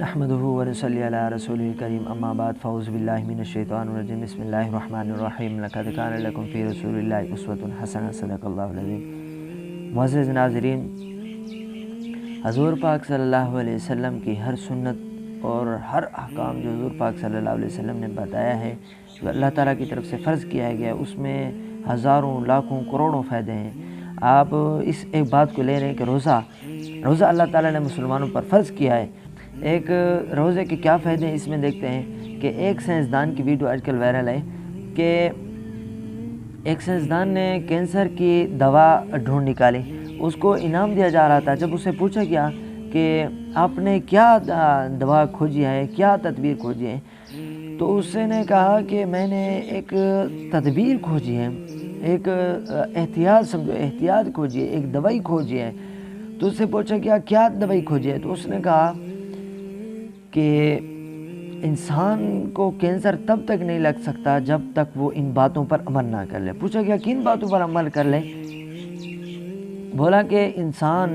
نحمده ونصلي على رسوله الكريم اما بعد فاعوذ بالله من الشیطان الرجیم بسم اللہ الرحمن الرحیم لقد كان لكم في رسول الله اسوة حسنة صدق اللہ العظیم۔ معزز ناظرین، حضور پاک صلی اللہ علیہ وسلم کی ہر سنت اور ہر احکام جو حضور پاک صلی اللہ علیہ وسلم نے بتایا ہے، جو اللہ تعالیٰ کی طرف سے فرض کیا گیا، اس میں ہزاروں لاکھوں کروڑوں فائدے ہیں۔ آپ اس ایک بات کو لے رہے ہیں کہ روزہ اللہ تعالیٰ نے مسلمانوں پر فرض کیا ہے۔ ایک روزے کے کیا فائدے ہیں اس میں دیکھتے ہیں کہ ایک سائنسدان کی ویڈیو آج کل وائرل ہے کہ ایک سائنسدان نے کینسر کی دوا ڈھونڈ نکالی، اس کو انعام دیا جا رہا تھا۔ جب اسے پوچھا گیا کہ آپ نے کیا دوا کھوجی ہے، کیا تدبیر کھوجی ہے، تو اس نے کہا کہ میں نے ایک تدبیر کھوجی ہے، ایک احتیاط کھوجی ہے، ایک دوائی کھوجی ہے۔ تو اس سے پوچھا گیا کیا دوائی کھوجی ہے، تو اس نے کہا کہ انسان کو کینسر تب تک نہیں لگ سکتا جب تک وہ ان باتوں پر عمل نہ کر لے۔ پوچھا گیا کن باتوں پر عمل کر لے، بولا کہ انسان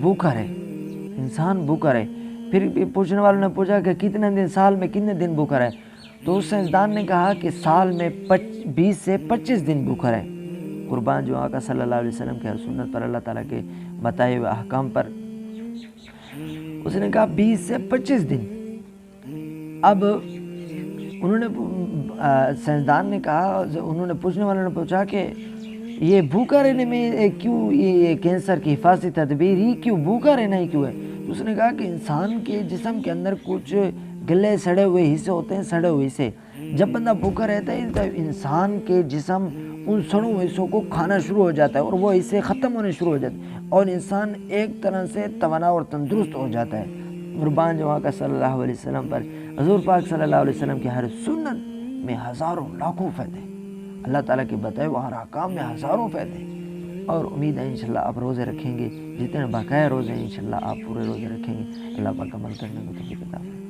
بھوکا رہے۔ پھر پوچھنے والوں نے پوچھا کہ سال میں کتنے دن بھوکا رہے، تو اس سائنسدان نے کہا کہ سال میں 20 سے 25 دن بھوکا رہے۔ قربان جو آقا صلی اللہ علیہ وسلم کے ہر سنت پر، اللہ تعالیٰ کے بتائے ہوئے احکام پر، اس نے کہا 20 سے 25 دن۔ اب انہوں نے سائنسدان نے کہا، انہوں نے پوچھنے والوں نے پوچھا کہ یہ بھوکا رہنے میں کیوں، یہ کینسر کی حفاظتی تدبیر ہی کیوں، بھوکا رہنا ہی کیوں ہے؟ تو اس نے کہا کہ انسان کے جسم کے اندر کچھ گلے سڑے ہوئے حصے ہوتے ہیں، سڑے ہوئے حصے۔ جب بندہ بھوکا رہتا ہے تو انسان کے جسم ان سڑوں ہوئے حصوں کو کھانا شروع ہو جاتا ہے اور وہ حصے ختم ہونے شروع ہو جاتے ہیں اور انسان ایک طرح سے توانا اور تندرست ہو جاتا ہے۔ قربان جو آقا صلی اللہ علیہ وسلم پر، حضور پاک صلی اللہ علیہ وسلم کی ہر سنت میں ہزاروں لاکھوں فائدے، اللہ تعالیٰ کے بتائے وہ ہر احکام میں ہزاروں فائدے، اور امید ہے انشاءاللہ آپ روزے رکھیں گے، جتنے بقایا روزے ہیں انشاءاللہ آپ پورے روزے رکھیں گے۔ اللہ پاک عمل کرنے کو توفیق عطا فرمائے۔